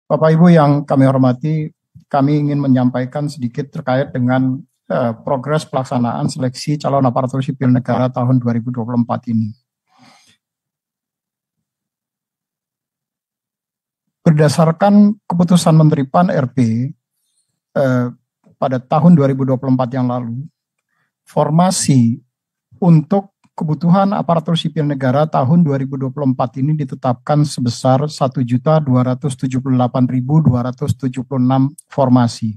Bapak Ibu yang kami hormati, kami ingin menyampaikan sedikit terkait dengan progres pelaksanaan seleksi calon aparatur sipil negara tahun 2024 ini. Berdasarkan keputusan Menteri PAN RB pada tahun 2024 yang lalu, formasi untuk kebutuhan aparatur sipil negara tahun 2024 ini ditetapkan sebesar 1.278.276 formasi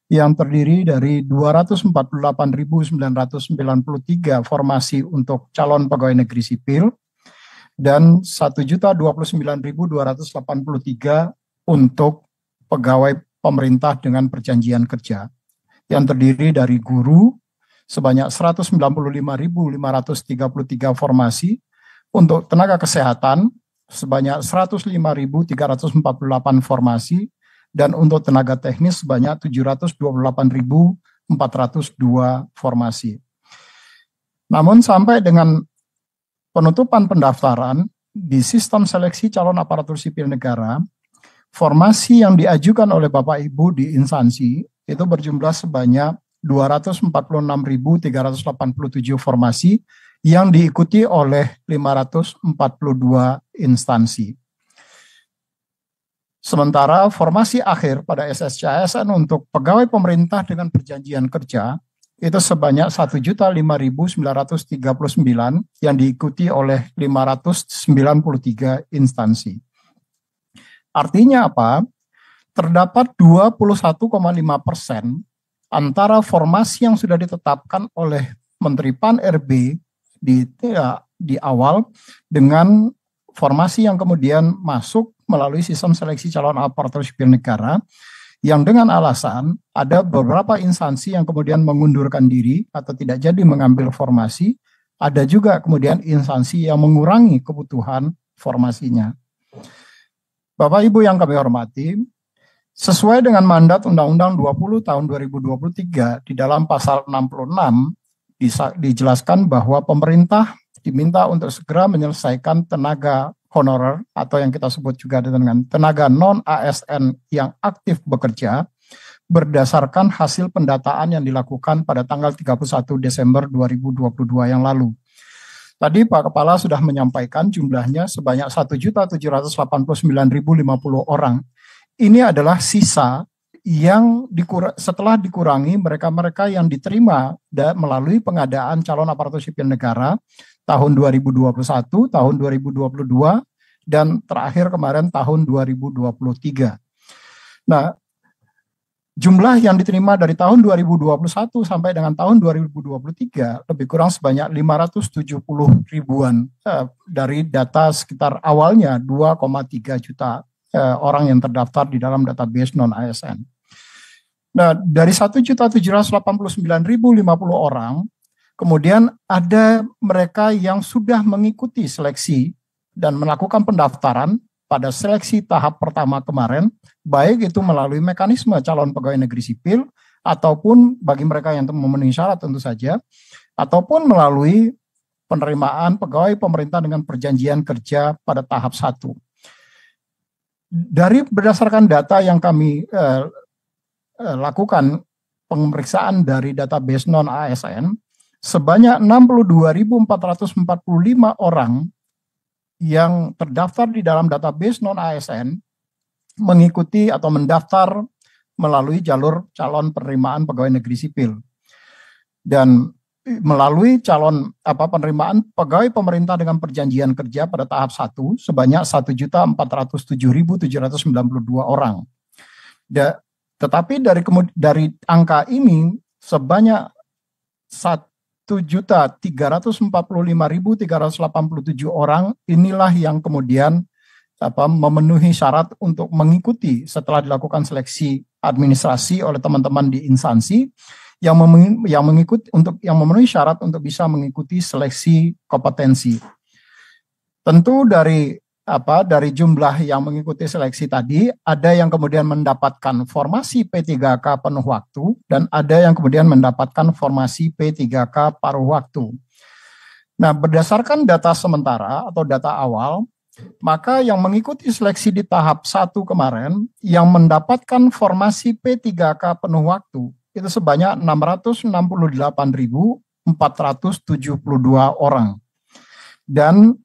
yang terdiri dari 248.993 formasi untuk calon pegawai negeri sipil dan 1.029.283 untuk pegawai pemerintah dengan perjanjian kerja yang terdiri dari guru sebanyak 195.533 formasi, untuk tenaga kesehatan sebanyak 105.348 formasi, dan untuk tenaga teknis sebanyak 728.402 formasi. Namun sampai dengan penutupan pendaftaran di sistem seleksi calon aparatur sipil negara, formasi yang diajukan oleh Bapak Ibu di instansi itu berjumlah sebanyak 246.387 formasi yang diikuti oleh 542 instansi. Sementara formasi akhir pada SSCASN untuk pegawai pemerintah dengan perjanjian kerja itu sebanyak 1.005.939 yang diikuti oleh 593 instansi. Artinya apa? Terdapat 21,5% antara formasi yang sudah ditetapkan oleh Menteri PAN RB di awal dengan formasi yang kemudian masuk melalui sistem seleksi calon aparatur sipil negara, yang dengan alasan ada beberapa instansi yang kemudian mengundurkan diri atau tidak jadi mengambil formasi, ada juga kemudian instansi yang mengurangi kebutuhan formasinya. Bapak Ibu yang kami hormati, sesuai dengan mandat Undang-Undang 20 tahun 2023 di dalam pasal 66 dijelaskan bahwa pemerintah diminta untuk segera menyelesaikan tenaga honorer atau yang kita sebut juga dengan tenaga non-ASN yang aktif bekerja berdasarkan hasil pendataan yang dilakukan pada tanggal 31 Desember 2022 yang lalu. Tadi Pak Kepala sudah menyampaikan jumlahnya sebanyak 1.789.050 orang. Ini adalah sisa yang setelah dikurangi mereka-mereka yang diterima melalui pengadaan calon aparatur sipil negara tahun 2021, tahun 2022, dan terakhir kemarin tahun 2023. Nah, jumlah yang diterima dari tahun 2021 sampai dengan tahun 2023 lebih kurang sebanyak 570 ribuan dari data sekitar awalnya 2,3 juta orang yang terdaftar di dalam database non-ASN. Nah, dari 1.789.050 orang, kemudian ada mereka yang sudah mengikuti seleksi dan melakukan pendaftaran pada seleksi tahap pertama kemarin, baik itu melalui mekanisme calon pegawai negeri sipil, ataupun bagi mereka yang memenuhi syarat tentu saja, ataupun melalui penerimaan pegawai pemerintah dengan perjanjian kerja pada tahap 1. Dari berdasarkan data yang kami lakukan pemeriksaan dari database non-ASN, sebanyak 62.445 orang yang terdaftar di dalam database non-ASN mengikuti atau mendaftar melalui jalur calon penerimaan pegawai negeri sipil. Dan melalui calon penerimaan pegawai pemerintah dengan perjanjian kerja pada tahap 1 sebanyak 1.407.792 orang. Tetapi dari angka ini sebanyak 1.345.387 orang inilah yang kemudian memenuhi syarat untuk mengikuti setelah dilakukan seleksi administrasi oleh teman-teman di instansi yang memenuhi syarat untuk bisa mengikuti seleksi kompetensi. Tentu dari jumlah yang mengikuti seleksi tadi, ada yang kemudian mendapatkan formasi P3K penuh waktu dan ada yang kemudian mendapatkan formasi P3K paruh waktu. Nah, berdasarkan data sementara atau data awal, Maka yang mengikuti seleksi di tahap 1 kemarin, yang mendapatkan formasi P3K penuh waktu, itu sebanyak 668.472 orang. Dan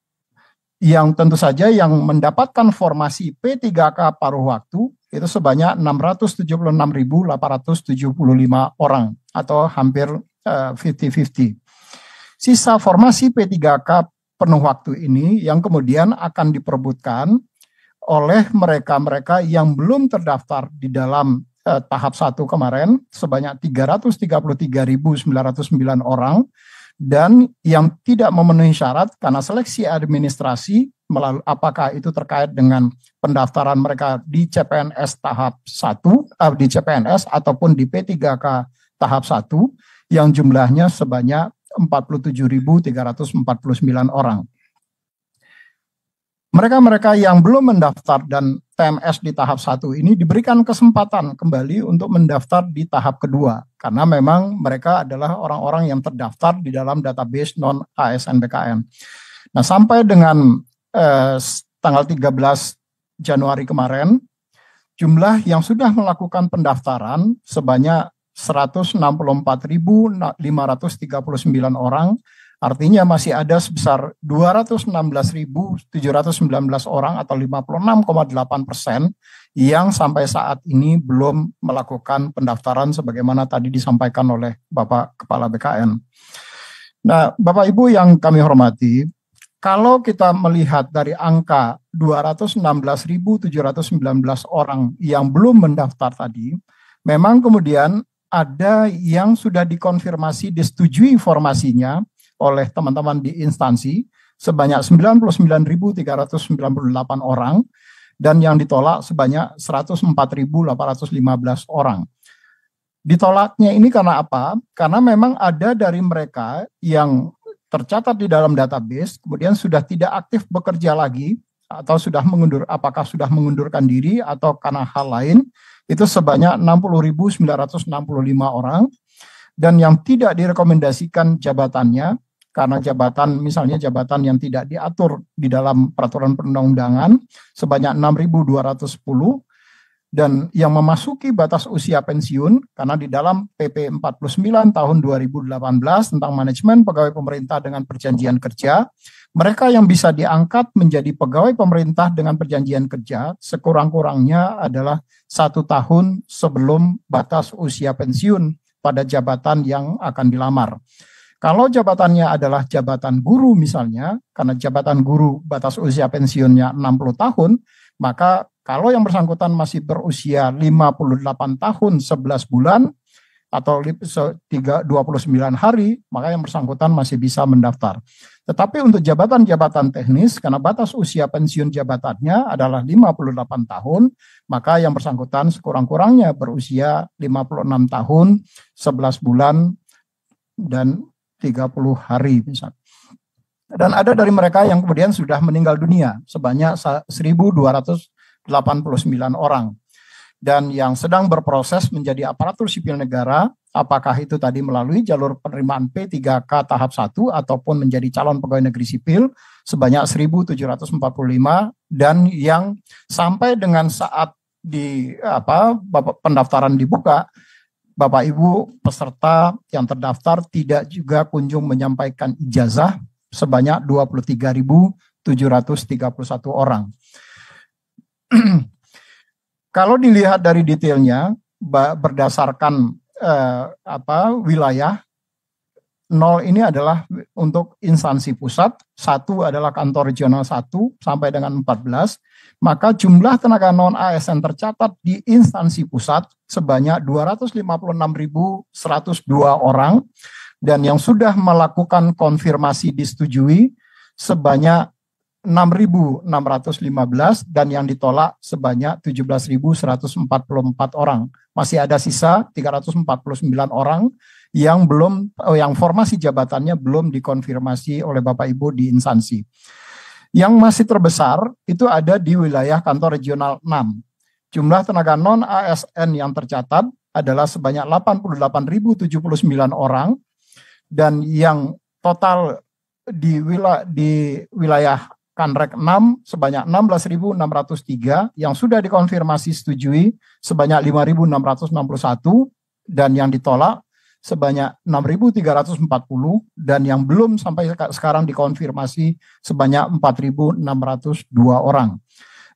yang tentu saja yang mendapatkan formasi P3K paruh waktu, itu sebanyak 676.875 orang, atau hampir 50-50. Sisa formasi P3K penuh waktu ini yang kemudian akan diperebutkan oleh mereka-mereka yang belum terdaftar di dalam tahap 1 kemarin sebanyak 333.909 orang, dan yang tidak memenuhi syarat karena seleksi administrasi melalui apakah itu terkait dengan pendaftaran mereka di CPNS tahap 1 di CPNS ataupun di P3K tahap 1 yang jumlahnya sebanyak 47.349 orang. Mereka-mereka yang belum mendaftar dan TMS di tahap 1 ini diberikan kesempatan kembali untuk mendaftar di tahap kedua, karena memang mereka adalah orang-orang yang terdaftar di dalam database non-ASN-BKN. Nah, sampai dengan tanggal 13 Januari kemarin, jumlah yang sudah melakukan pendaftaran sebanyak 164.539 orang, artinya masih ada sebesar 216.719 orang atau 56,8% yang sampai saat ini belum melakukan pendaftaran sebagaimana tadi disampaikan oleh Bapak Kepala BKN. Nah, Bapak Ibu yang kami hormati, kalau kita melihat dari angka 216.719 orang yang belum mendaftar tadi, memang kemudian ada yang sudah dikonfirmasi disetujui formasinya oleh teman-teman di instansi sebanyak 99.398 orang dan yang ditolak sebanyak 104.815 orang. Ditolaknya ini karena apa? Karena memang ada dari mereka yang tercatat di dalam database kemudian sudah tidak aktif bekerja lagi atau sudah apakah sudah mengundurkan diri atau karena hal lain, itu sebanyak 60.965 orang, dan yang tidak direkomendasikan jabatannya karena misalnya jabatan yang tidak diatur di dalam peraturan perundang-undangan sebanyak 6.210, dan yang memasuki batas usia pensiun karena di dalam PP 49 tahun 2018 tentang manajemen pegawai pemerintah dengan perjanjian kerja, mereka yang bisa diangkat menjadi pegawai pemerintah dengan perjanjian kerja sekurang-kurangnya adalah 1 tahun sebelum batas usia pensiun pada jabatan yang akan dilamar. Kalau jabatannya adalah jabatan guru misalnya, karena jabatan guru batas usia pensiunnya 60 tahun, maka kalau yang bersangkutan masih berusia 58 tahun 11 bulan atau 29 hari, maka yang bersangkutan masih bisa mendaftar. Tetapi untuk jabatan-jabatan teknis, karena batas usia pensiun jabatannya adalah 58 tahun, maka yang bersangkutan sekurang-kurangnya berusia 56 tahun, 11 bulan, dan 30 hari misalnya. Dan ada dari mereka yang kemudian sudah meninggal dunia, sebanyak 1.289 orang. Dan yang sedang berproses menjadi aparatur sipil negara, apakah itu tadi melalui jalur penerimaan P3K tahap 1 ataupun menjadi calon pegawai negeri sipil sebanyak 1.745, dan yang sampai dengan saat pendaftaran dibuka, Bapak Ibu peserta yang terdaftar tidak juga kunjung menyampaikan ijazah sebanyak 23.731 orang. Kalau dilihat dari detailnya berdasarkan wilayah, 0 ini adalah untuk instansi pusat, 1 adalah kantor regional 1 sampai dengan 14, maka jumlah tenaga non-ASN tercatat di instansi pusat sebanyak 256.102 orang, dan yang sudah melakukan konfirmasi disetujui sebanyak 6.615, dan yang ditolak sebanyak 17.144 orang. Masih ada sisa 349 orang yang formasi jabatannya belum dikonfirmasi oleh Bapak Ibu di instansi. Yang masih terbesar itu ada di wilayah kantor regional 6. Jumlah tenaga non-ASN yang tercatat adalah sebanyak 88.079 orang, dan yang total di wilayah Kanrek 6 sebanyak 16.603, yang sudah dikonfirmasi setujui sebanyak 5.661, dan yang ditolak sebanyak 6.340, dan yang belum sampai sekarang dikonfirmasi sebanyak 4.602 orang.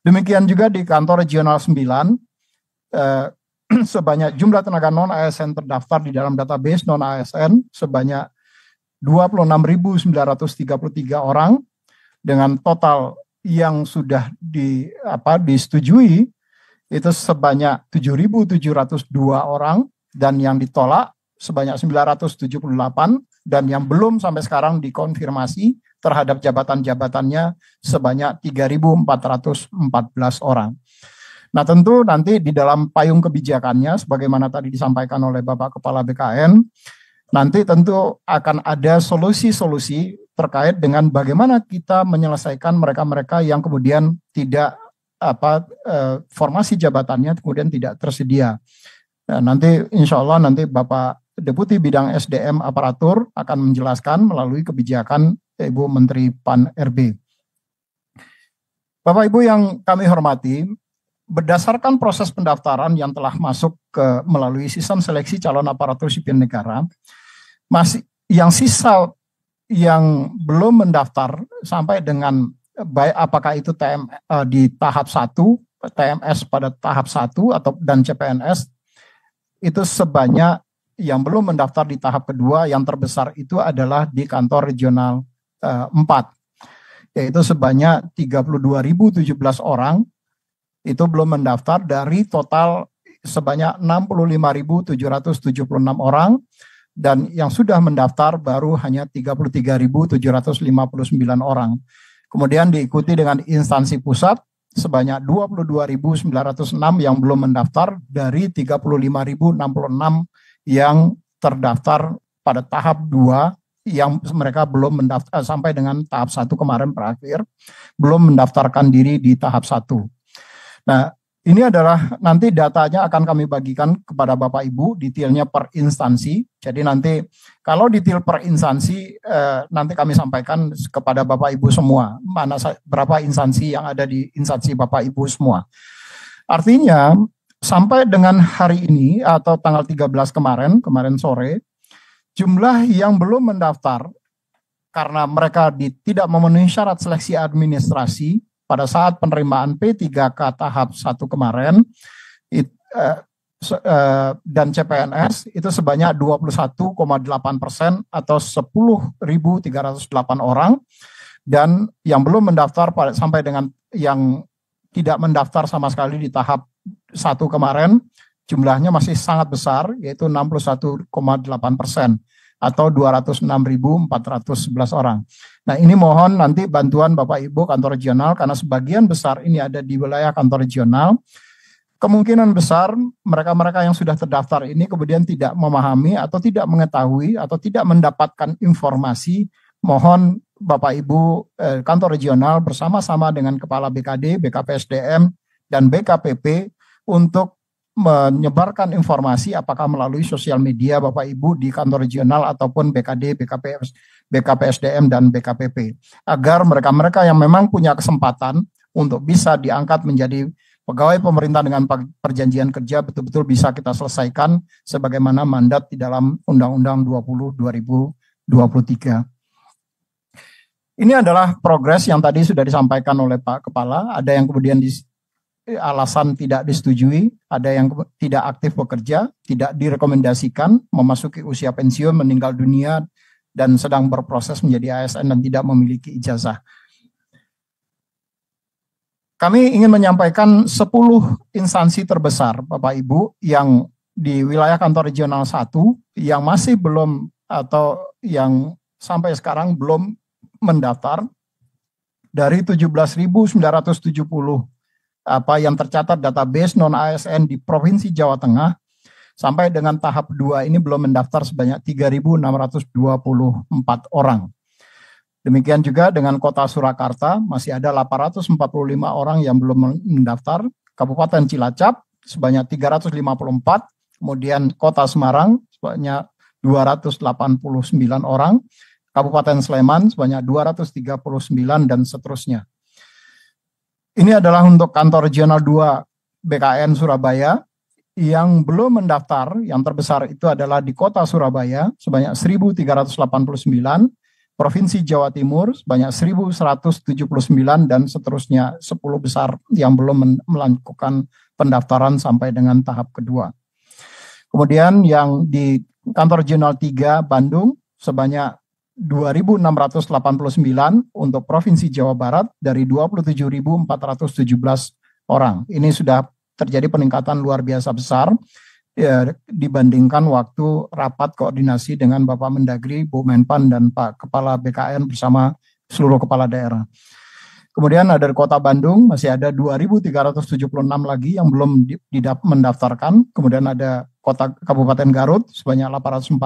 Demikian juga di kantor regional 9, sebanyak jumlah tenaga non-ASN terdaftar di dalam database non-ASN sebanyak 26.933 orang, dengan total yang sudah disetujui itu sebanyak 7.702 orang, dan yang ditolak sebanyak 978, dan yang belum sampai sekarang dikonfirmasi terhadap jabatan-jabatannya sebanyak 3.414 orang. Nah, tentu nanti di dalam payung kebijakannya, sebagaimana tadi disampaikan oleh Bapak Kepala BKN, nanti tentu akan ada solusi-solusi terkait dengan bagaimana kita menyelesaikan mereka-mereka yang kemudian tidak formasi jabatannya kemudian tidak tersedia. Nah, nanti insya Allah nanti Bapak Deputi Bidang SDM Aparatur akan menjelaskan melalui kebijakan Ibu Menteri PAN-RB. Bapak Ibu yang kami hormati, berdasarkan proses pendaftaran yang telah masuk melalui sistem seleksi calon aparatur sipil negara, masih yang sisa yang belum mendaftar sampai dengan baik apakah itu di tahap 1, TMS pada tahap 1 dan CPNS, itu sebanyak yang belum mendaftar di tahap kedua yang terbesar itu adalah di kantor regional 4, yaitu sebanyak 32.017 orang itu belum mendaftar dari total sebanyak 65.776 orang, dan yang sudah mendaftar baru hanya 33.759 orang. Kemudian diikuti dengan instansi pusat sebanyak 22.906 yang belum mendaftar dari 35.066 yang terdaftar pada tahap 2 yang mereka belum mendaftar sampai dengan tahap 1 kemarin berakhir, belum mendaftarkan diri di tahap 1. Nah, ini adalah nanti datanya akan kami bagikan kepada Bapak Ibu, detailnya per instansi. Jadi nanti kalau detail per instansi nanti kami sampaikan kepada Bapak Ibu semua, berapa instansi yang ada di instansi Bapak Ibu semua. Artinya sampai dengan hari ini atau tanggal 13 kemarin sore, jumlah yang belum mendaftar karena mereka tidak memenuhi syarat seleksi administrasi pada saat penerimaan P3K tahap 1 kemarin dan CPNS itu sebanyak 21,8% atau 10.308 orang, dan yang belum mendaftar sampai dengan yang tidak mendaftar sama sekali di tahap 1 kemarin jumlahnya masih sangat besar, yaitu 61,8% atau 206.411 orang. Nah, ini mohon nanti bantuan Bapak Ibu kantor regional, karena sebagian besar ini ada di wilayah kantor regional. Kemungkinan besar mereka-mereka yang sudah terdaftar ini kemudian tidak memahami atau tidak mengetahui atau tidak mendapatkan informasi. Mohon Bapak Ibu kantor regional bersama-sama dengan Kepala BKD, BKPSDM, dan BKPP untuk menyebarkan informasi apakah melalui sosial media Bapak Ibu di kantor regional ataupun BKD, BKPSDM, dan BKPP, agar mereka-mereka yang memang punya kesempatan untuk bisa diangkat menjadi pegawai pemerintah dengan perjanjian kerja betul-betul bisa kita selesaikan sebagaimana mandat di dalam Undang-Undang 20 2023. Ini adalah progres yang tadi sudah disampaikan oleh Pak Kepala. Ada yang kemudian alasan tidak disetujui, ada yang tidak aktif bekerja, tidak direkomendasikan, memasuki usia pensiun, meninggal dunia, dan sedang berproses menjadi ASN dan tidak memiliki ijazah. Kami ingin menyampaikan 10 instansi terbesar, Bapak Ibu, yang di wilayah kantor regional 1, yang masih belum atau yang sampai sekarang belum mendaftar dari 17.970 yang tercatat database non-ASN di Provinsi Jawa Tengah, sampai dengan tahap 2 ini belum mendaftar sebanyak 3.624 orang. Demikian juga dengan Kota Surakarta, masih ada 845 orang yang belum mendaftar, Kabupaten Cilacap sebanyak 354, kemudian Kota Semarang sebanyak 289 orang, Kabupaten Sleman sebanyak 239, dan seterusnya. Ini adalah untuk kantor regional 2 BKN Surabaya yang belum mendaftar. Yang terbesar itu adalah di kota Surabaya sebanyak 1.389, Provinsi Jawa Timur sebanyak 1.179, dan seterusnya 10 besar yang belum melakukan pendaftaran sampai dengan tahap kedua. Kemudian yang di kantor regional 3 Bandung sebanyak 2.689 untuk Provinsi Jawa Barat dari 27.417 orang. Ini sudah terjadi peningkatan luar biasa besar ya, dibandingkan waktu rapat koordinasi dengan Bapak Mendagri, Bu Menpan, dan Pak Kepala BKN bersama seluruh kepala daerah. Kemudian ada di Kota Bandung masih ada 2.376 lagi yang belum mendaftarkan. Kemudian ada Kabupaten Garut sebanyak 844,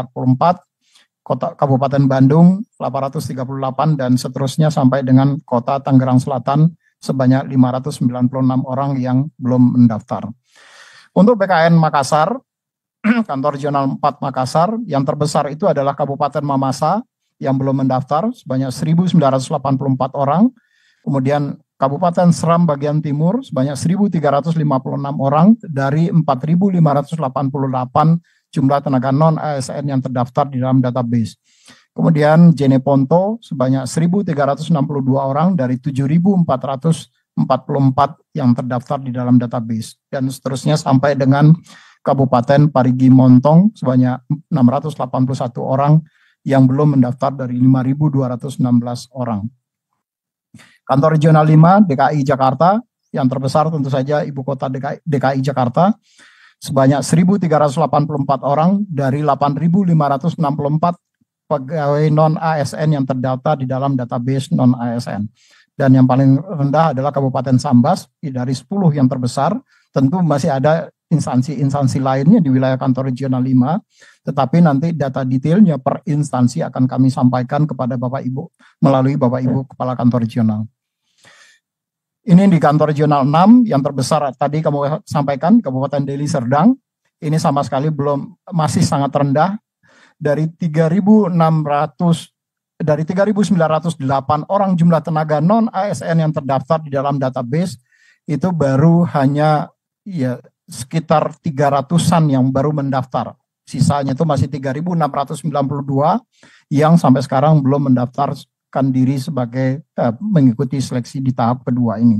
Kota Kabupaten Bandung 838, dan seterusnya sampai dengan Kota Tangerang Selatan sebanyak 596 orang yang belum mendaftar. Untuk BKN Makassar, kantor regional 4 Makassar, yang terbesar itu adalah Kabupaten Mamasa yang belum mendaftar sebanyak 1.984 orang. Kemudian Kabupaten Seram bagian timur sebanyak 1.356 orang dari 4.588 jumlah tenaga non-ASN yang terdaftar di dalam database. Kemudian Jeneponto sebanyak 1.362 orang dari 7.444 yang terdaftar di dalam database. Dan seterusnya sampai dengan Kabupaten Parigi Montong sebanyak 681 orang yang belum mendaftar dari 5.216 orang. Kantor regional 5 DKI Jakarta, yang terbesar tentu saja ibu kota DKI Jakarta, sebanyak 1.384 orang dari 8.564 pegawai non-ASN yang terdaftar di dalam database non-ASN. Dan yang paling rendah adalah Kabupaten Sambas dari 10 yang terbesar. Tentu masih ada instansi-instansi lainnya di wilayah kantor regional 5, tetapi nanti data detailnya per instansi akan kami sampaikan kepada Bapak Ibu melalui Bapak Ibu Kepala Kantor Regional. Ini di kantor regional 6 yang terbesar tadi kamu sampaikan, Kabupaten Deli Serdang. Ini sama sekali masih sangat rendah. Dari 3.908 orang jumlah tenaga non-ASN yang terdaftar di dalam database, itu baru hanya ya sekitar 300-an yang baru mendaftar. Sisanya itu masih 3.692 yang sampai sekarang belum mendaftarkan diri sebagai mengikuti seleksi di tahap kedua ini.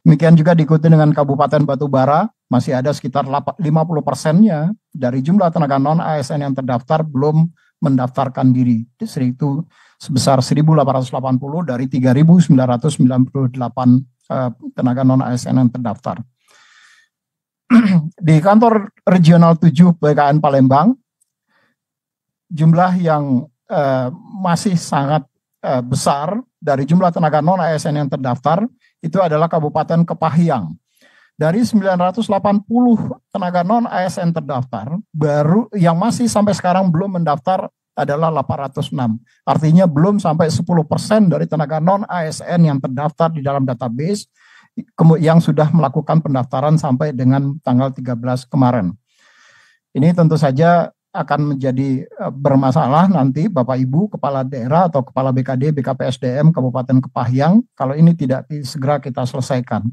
Demikian juga diikuti dengan Kabupaten Batubara, masih ada sekitar 50%-nya dari jumlah tenaga non-ASN yang terdaftar belum mendaftarkan diri. Itu sebesar 1.880 dari 3.998 tenaga non-ASN yang terdaftar. Di kantor regional 7 BKN Palembang, jumlah yang masih sangat besar dari jumlah tenaga non-ASN yang terdaftar itu adalah Kabupaten Kepahyang. Dari 980 tenaga non-ASN terdaftar, baru yang masih sampai sekarang belum mendaftar adalah 806. Artinya belum sampai 10% dari tenaga non-ASN yang terdaftar di dalam database yang sudah melakukan pendaftaran sampai dengan tanggal 13 kemarin. Ini tentu saja akan menjadi bermasalah nanti Bapak Ibu Kepala Daerah atau Kepala BKD, BKPSDM Kabupaten Kepahyang kalau ini tidak segera kita selesaikan.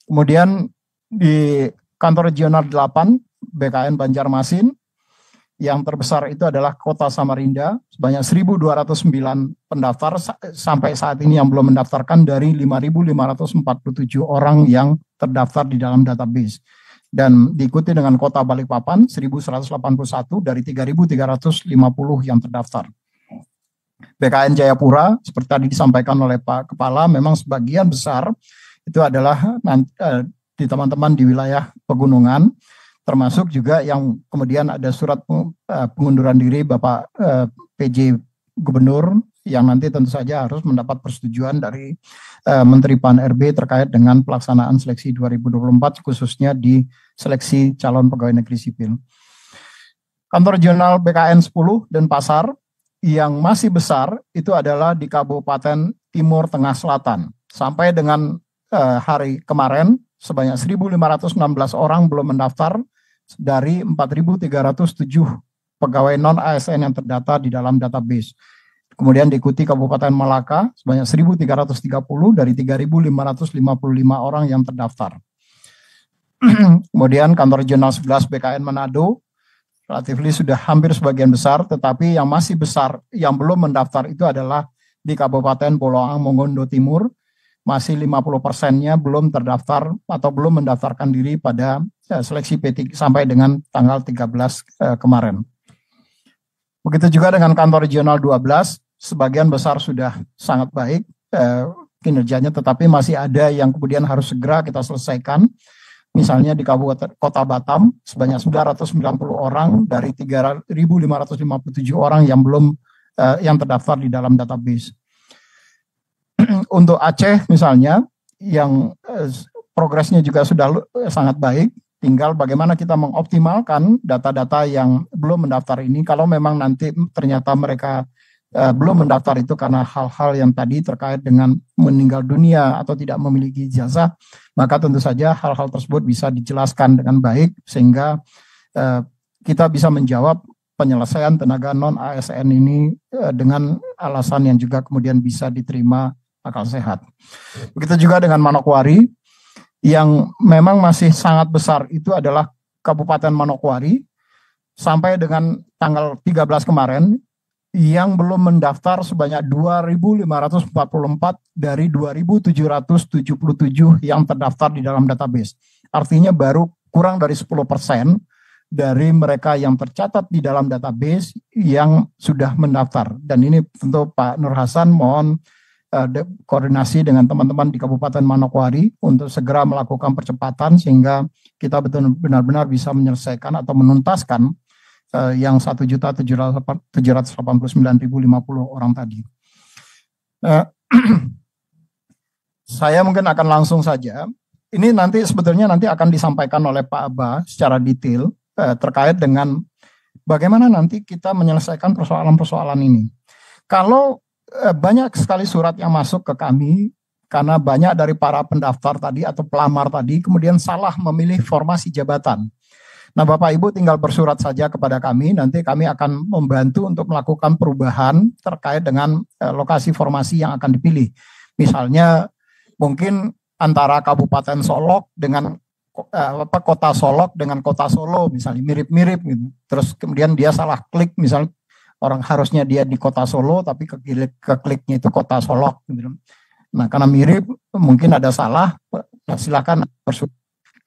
Kemudian di kantor regional 8 BKN Banjarmasin, yang terbesar itu adalah Kota Samarinda, sebanyak 1.209 pendaftar sampai saat ini yang belum mendaftarkan dari 5.547 orang yang terdaftar di dalam database. Dan diikuti dengan Kota Balikpapan 1.181 dari 3.350 yang terdaftar. BKN Jayapura seperti tadi disampaikan oleh Pak Kepala, memang sebagian besar itu adalah di teman-teman di wilayah pegunungan, termasuk juga yang kemudian ada surat pengunduran diri Bapak PJ Gubernur yang nanti tentu saja harus mendapat persetujuan dari Menteri PAN-RB terkait dengan pelaksanaan seleksi 2024 khususnya di seleksi calon pegawai negeri sipil. Kantor regional BKN 10 Denpasar yang masih besar itu adalah di Kabupaten Timur Tengah Selatan. Sampai dengan hari kemarin sebanyak 1.516 orang belum mendaftar dari 4.307 pegawai non-ASN yang terdata di dalam database. Kemudian diikuti Kabupaten Malaka sebanyak 1.330 dari 3.555 orang yang terdaftar. Kemudian kantor regional 11 BKN Manado, relatif sudah hampir sebagian besar, tetapi yang masih besar yang belum mendaftar itu adalah di Kabupaten Boloang Mongondo Timur, masih 50%-nya belum terdaftar atau belum mendaftarkan diri pada seleksi P3 sampai dengan tanggal 13 kemarin. Begitu juga dengan kantor regional 12, sebagian besar sudah sangat baik kinerjanya, tetapi masih ada yang kemudian harus segera kita selesaikan. Misalnya di Kabupaten Kota Batam sebanyak 990 orang dari 3.557 orang yang belum yang terdaftar di dalam database. Untuk Aceh misalnya yang progresnya juga sudah sangat baik, tinggal bagaimana kita mengoptimalkan data-data yang belum mendaftar ini. Kalau memang nanti ternyata mereka belum mendaftar itu karena hal-hal yang tadi terkait dengan meninggal dunia atau tidak memiliki ijazah, maka tentu saja hal-hal tersebut bisa dijelaskan dengan baik sehingga kita bisa menjawab penyelesaian tenaga non-ASN ini dengan alasan yang juga kemudian bisa diterima akal sehat. Begitu juga dengan Manokwari yang memang masih sangat besar, itu adalah Kabupaten Manokwari sampai dengan tanggal 13 kemarin yang belum mendaftar sebanyak 2.544 dari 2.777 yang terdaftar di dalam database. Artinya baru kurang dari 10% dari mereka yang tercatat di dalam database yang sudah mendaftar. Dan ini tentu Pak Nur Hasan mohon koordinasi dengan teman-teman di Kabupaten Manokwari untuk segera melakukan percepatan sehingga kita benar-benar bisa menyelesaikan atau menuntaskan yang 1.789.050 orang tadi. Saya mungkin akan langsung saja. Ini nanti sebetulnya nanti akan disampaikan oleh Pak Aba secara detail terkait dengan bagaimana nanti kita menyelesaikan persoalan-persoalan ini. Kalau banyak sekali surat yang masuk ke kami karena banyak dari para pendaftar tadi atau pelamar tadi kemudian salah memilih formasi jabatan. Nah, Bapak Ibu tinggal bersurat saja kepada kami, nanti kami akan membantu untuk melakukan perubahan terkait dengan lokasi formasi yang akan dipilih. Misalnya mungkin antara Kabupaten Solok dengan Kota Solok dengan Kota Solo misalnya mirip-mirip gitu. Terus kemudian dia salah klik misalnya orang harusnya dia di Kota Solo tapi kekliknya itu Kota Solok gitu. Nah, karena mirip mungkin ada salah, silakan bersurat.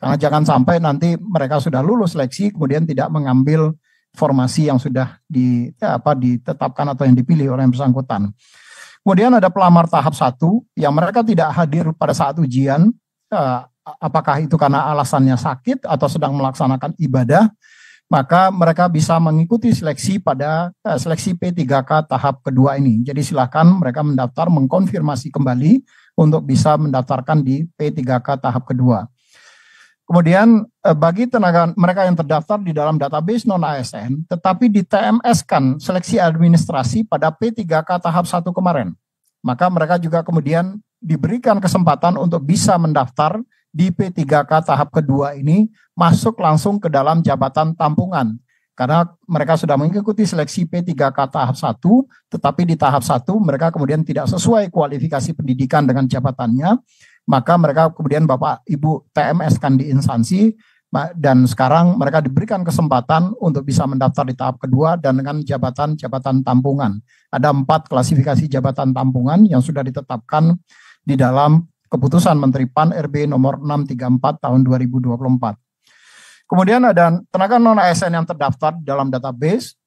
Karena jangan sampai nanti mereka sudah lulus seleksi kemudian tidak mengambil formasi yang sudah ditetapkan atau yang dipilih oleh yang bersangkutan. Kemudian ada pelamar tahap 1 yang mereka tidak hadir pada saat ujian, apakah itu karena alasannya sakit atau sedang melaksanakan ibadah, maka mereka bisa mengikuti seleksi pada seleksi P3K tahap kedua ini. Jadi silakan mereka mendaftar, mengkonfirmasi kembali untuk bisa mendaftarkan di P3K tahap kedua. Kemudian bagi tenaga mereka yang terdaftar di dalam database non-ASN, tetapi di TMS-kan seleksi administrasi pada P3K tahap 1 kemarin, maka mereka juga kemudian diberikan kesempatan untuk bisa mendaftar di P3K tahap kedua ini masuk langsung ke dalam jabatan tampungan. Karena mereka sudah mengikuti seleksi P3K tahap 1, tetapi di tahap 1 mereka kemudian tidak sesuai kualifikasi pendidikan dengan jabatannya, maka mereka kemudian Bapak Ibu TMS kan di instansi dan sekarang mereka diberikan kesempatan untuk bisa mendaftar di tahap kedua dan dengan jabatan-jabatan tampungan. Ada 4 klasifikasi jabatan tampungan yang sudah ditetapkan di dalam keputusan Menteri PAN RB nomor 634 tahun 2024. Kemudian ada tenaga non-ASN yang terdaftar dalam database,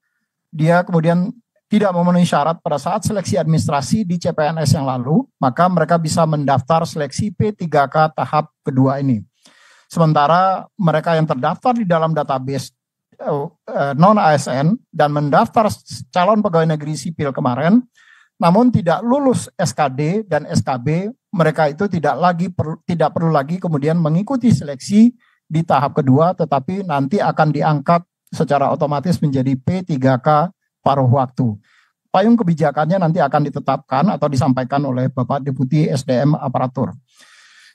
dia kemudian tidak memenuhi syarat pada saat seleksi administrasi di CPNS yang lalu, maka mereka bisa mendaftar seleksi P3K tahap kedua ini. Sementara mereka yang terdaftar di dalam database non-ASN dan mendaftar calon pegawai negeri sipil kemarin, namun tidak lulus SKD dan SKB, mereka itu tidak perlu lagi kemudian mengikuti seleksi di tahap kedua, tetapi nanti akan diangkat secara otomatis menjadi P3K paruh waktu. Payung kebijakannya nanti akan ditetapkan atau disampaikan oleh Bapak Deputi SDM Aparatur.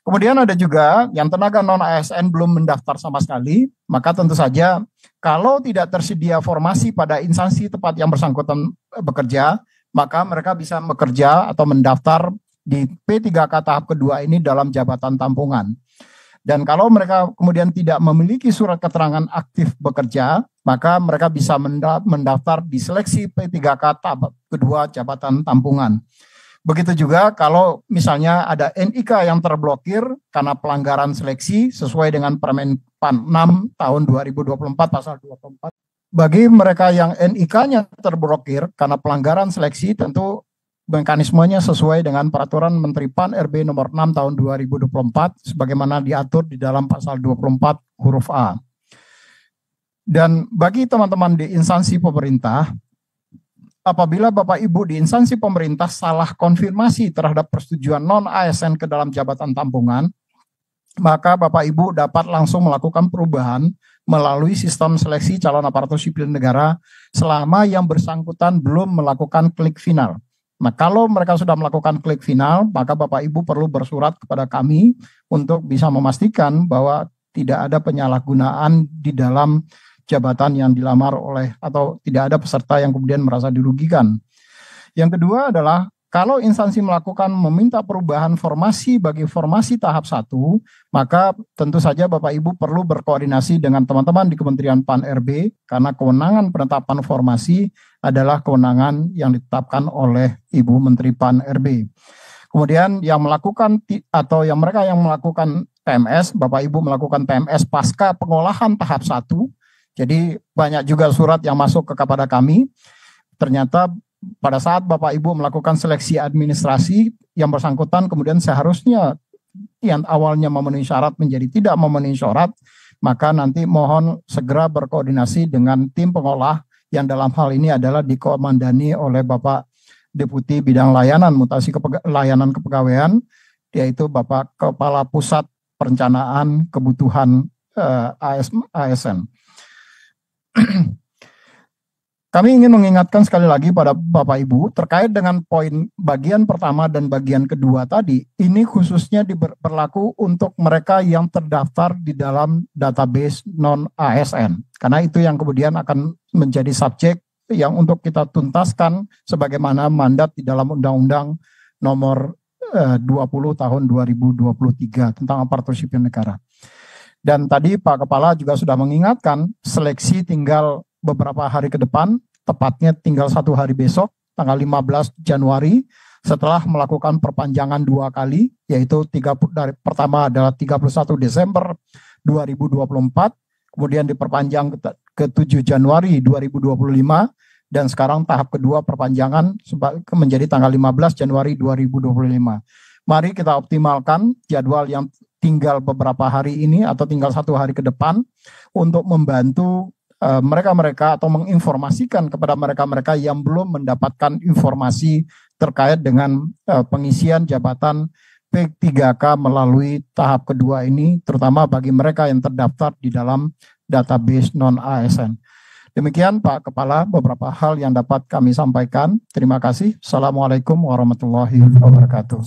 Kemudian ada juga yang tenaga non-ASN belum mendaftar sama sekali, maka tentu saja kalau tidak tersedia formasi pada instansi tempat yang bersangkutan bekerja, maka mereka bisa bekerja atau mendaftar di P3K tahap kedua ini dalam jabatan tampungan. Dan kalau mereka kemudian tidak memiliki surat keterangan aktif bekerja, maka mereka bisa mendaftar di seleksi P3K tahap kedua jabatan tampungan. Begitu juga kalau misalnya ada NIK yang terblokir karena pelanggaran seleksi sesuai dengan Permen PAN 6 tahun 2024 pasal 24. Bagi mereka yang NIK-nya terblokir karena pelanggaran seleksi, tentu mekanismenya sesuai dengan Peraturan Menteri PAN RB nomor 6 tahun 2024 sebagaimana diatur di dalam pasal 24 huruf A. Dan bagi teman-teman di instansi pemerintah, apabila Bapak Ibu di instansi pemerintah salah konfirmasi terhadap persetujuan non-ASN ke dalam jabatan tampungan, maka Bapak Ibu dapat langsung melakukan perubahan melalui sistem seleksi calon aparatur sipil negara selama yang bersangkutan belum melakukan klik final. Nah, kalau mereka sudah melakukan klik final, maka Bapak Ibu perlu bersurat kepada kami untuk bisa memastikan bahwa tidak ada penyalahgunaan di dalam jabatan yang dilamar oleh atau tidak ada peserta yang kemudian merasa dirugikan. Yang kedua adalah kalau instansi meminta perubahan formasi bagi formasi tahap 1, maka tentu saja Bapak Ibu perlu berkoordinasi dengan teman-teman di Kementerian PAN RB karena kewenangan penetapan formasi adalah kewenangan yang ditetapkan oleh Ibu Menteri PAN RB. Kemudian yang melakukan atau yang mereka yang melakukan PMS, Bapak Ibu melakukan PMS pasca pengolahan tahap 1. Jadi banyak juga surat yang masuk kepada kami. Ternyata pada saat Bapak Ibu melakukan seleksi administrasi yang bersangkutan kemudian seharusnya yang awalnya memenuhi syarat menjadi tidak memenuhi syarat, maka nanti mohon segera berkoordinasi dengan tim pengolah yang dalam hal ini adalah dikomandani oleh Bapak Deputi Bidang Layanan Mutasi Layanan Kepegawaian, yaitu Bapak Kepala Pusat Perencanaan Kebutuhan ASN. Kami ingin mengingatkan sekali lagi pada Bapak Ibu terkait dengan poin bagian pertama dan bagian kedua tadi, ini khususnya berlaku untuk mereka yang terdaftar di dalam database non-ASN. Karena itu yang kemudian akan menjadi subjek yang untuk kita tuntaskan sebagaimana mandat di dalam Undang-Undang nomor 20 tahun 2023 tentang aparatur sipil negara. Dan tadi Pak Kepala juga sudah mengingatkan seleksi tinggal beberapa hari ke depan, tepatnya tinggal 1 hari besok, tanggal 15 Januari, setelah melakukan perpanjangan 2 kali, yaitu pertama adalah 31 Desember 2024, kemudian diperpanjang ke 7 Januari 2025, dan sekarang tahap kedua perpanjangan menjadi tanggal 15 Januari 2025. Mari kita optimalkan jadwal yang tinggal beberapa hari ini atau tinggal 1 hari ke depan untuk membantu mereka-mereka atau menginformasikan kepada mereka-mereka yang belum mendapatkan informasi terkait dengan pengisian jabatan P3K melalui tahap kedua ini, terutama bagi mereka yang terdaftar di dalam database non-ASN. Demikian Pak Kepala beberapa hal yang dapat kami sampaikan. Terima kasih. Assalamualaikum warahmatullahi wabarakatuh.